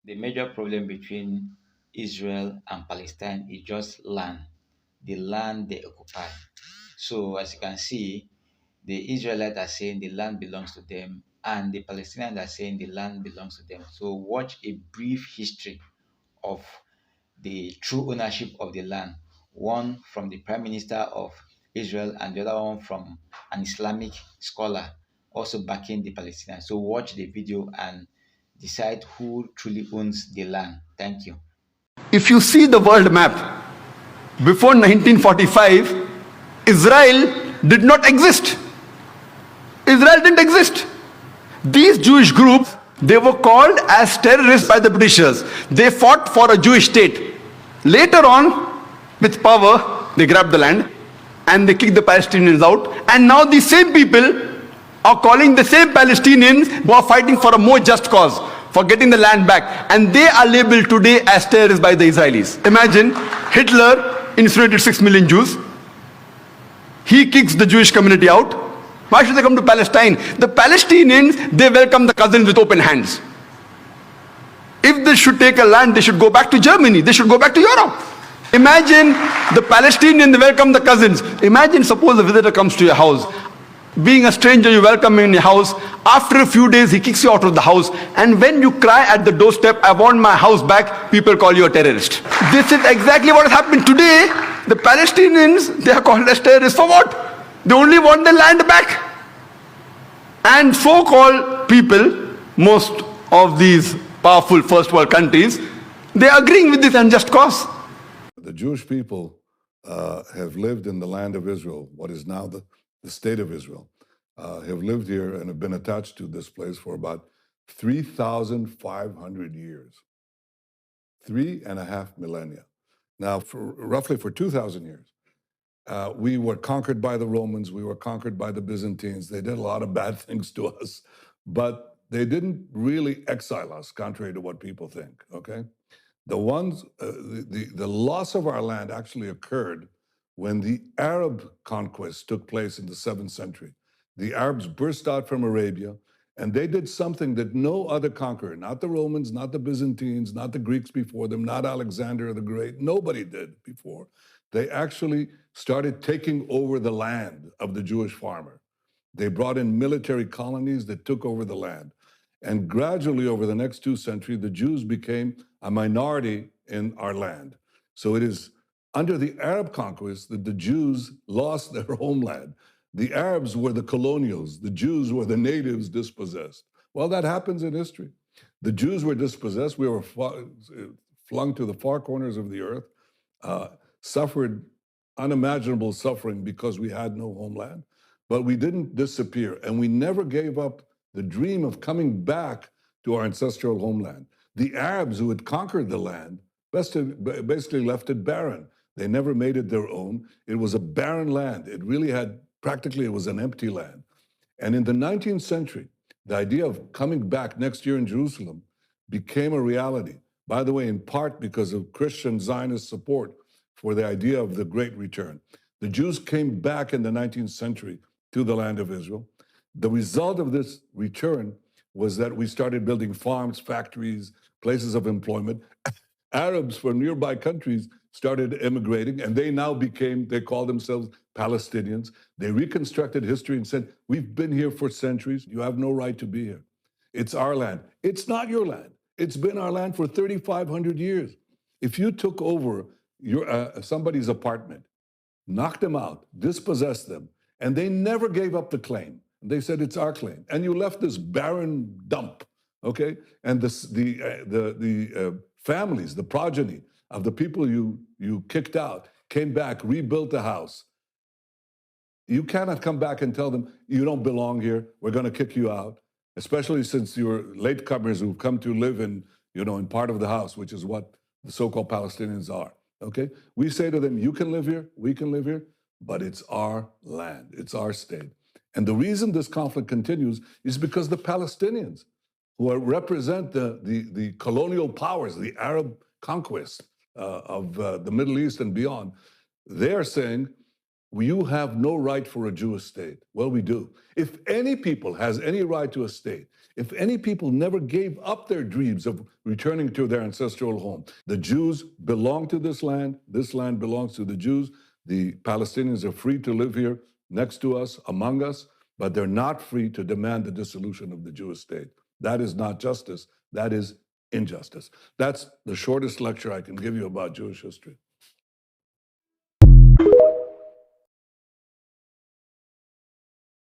the major problem between Israel and Palestine is just land, the land they occupy. So, as you can see, the Israelites are saying the land belongs to them, and the Palestinians are saying the land belongs to them. So, watch a brief history of the true ownership of the land, one from the Prime Minister of Israel and the other one from an Islamic scholar also backing the Palestinians. So watch the video and decide who truly owns the land. Thank you. If you see the world map, before 1945, Israel did not exist. Israel didn't exist. These Jewish groups, they were called as terrorists by the Britishers. They fought for a Jewish state. Later on, with power, they grabbed the land and they kicked the Palestinians out. And now these same people are calling the same Palestinians who are fighting for a more just cause, for getting the land back. And they are labeled today as terrorists by the Israelis. Imagine Hitler incinerated 6 million Jews. He kicks the Jewish community out. Why should they come to Palestine? The Palestinians, they welcome the cousins with open hands. If they should take a land, they should go back to Germany. They should go back to Europe. Imagine the Palestinians, they welcome the cousins. Imagine, suppose a visitor comes to your house. Being a stranger, you welcome him in your house. After a few days, he kicks you out of the house. And when you cry at the doorstep, I want my house back, people call you a terrorist. This is exactly what has happened today. The Palestinians, they are called as terrorists for what? They only want the land back. And so-called people, most of these powerful first world countries, they are agreeing with this unjust cause. The Jewish people have lived in the land of Israel, what is now the state of Israel, have lived here and have been attached to this place for about 3,500 years, 3.5 millennia. Now, roughly for 2,000 years, we were conquered by the Romans, we were conquered by the Byzantines. They did a lot of bad things to us, but they didn't really exile us, contrary to what people think, okay? The loss of our land actually occurred when the Arab conquest took place in the 7th century. The Arabs burst out from Arabia, and they did something that no other conqueror, not the Romans, not the Byzantines, not the Greeks before them, not Alexander the Great, nobody did before. They actually started taking over the land of the Jewish farmer. They brought in military colonies that took over the land. And gradually, over the next 2 centuries, the Jews became a minority in our land. So it is under the Arab conquest that the Jews lost their homeland. The Arabs were the colonials, the Jews were the natives dispossessed. Well, that happens in history. The Jews were dispossessed, we were flung to the far corners of the earth, suffered unimaginable suffering because we had no homeland, but we didn't disappear, and we never gave up the dream of coming back to our ancestral homeland. The Arabs who had conquered the land basically left it barren. They never made it their own. It was a barren land. It really had, practically it was an empty land. And in the 19th century, the idea of coming back next year in Jerusalem became a reality. By the way, in part because of Christian Zionist support for the idea of the Great Return. The Jews came back in the 19th century to the land of Israel. The result of this return was that we started building farms, factories, places of employment. Arabs from nearby countries started immigrating, and they called themselves Palestinians. They reconstructed history and said, we've been here for centuries. You have no right to be here. It's our land. It's not your land. It's been our land for 3,500 years. If you took over somebody's apartment, knocked them out, dispossessed them, and they never gave up the claim. They said, it's our claim. And you left this barren dump, okay? And the families, the progeny of the people you kicked out came back, rebuilt the house. You cannot come back and tell them, you don't belong here, we're gonna kick you out, especially since you're latecomers who've come to live in part of the house, which is what the so-called Palestinians are. Okay? We say to them, you can live here, we can live here, but it's our land, it's our state. And the reason this conflict continues is because the Palestinians, who represent the colonial powers, the Arab conquest of the Middle East and beyond, they are saying, you have no right for a Jewish state. Well, we do. If any people has any right to a state, if any people never gave up their dreams of returning to their ancestral home, the Jews belong to this land belongs to the Jews, the Palestinians are free to live here next to us, among us, but they're not free to demand the dissolution of the Jewish state. That is not justice, that is injustice. That's the shortest lecture I can give you about Jewish history.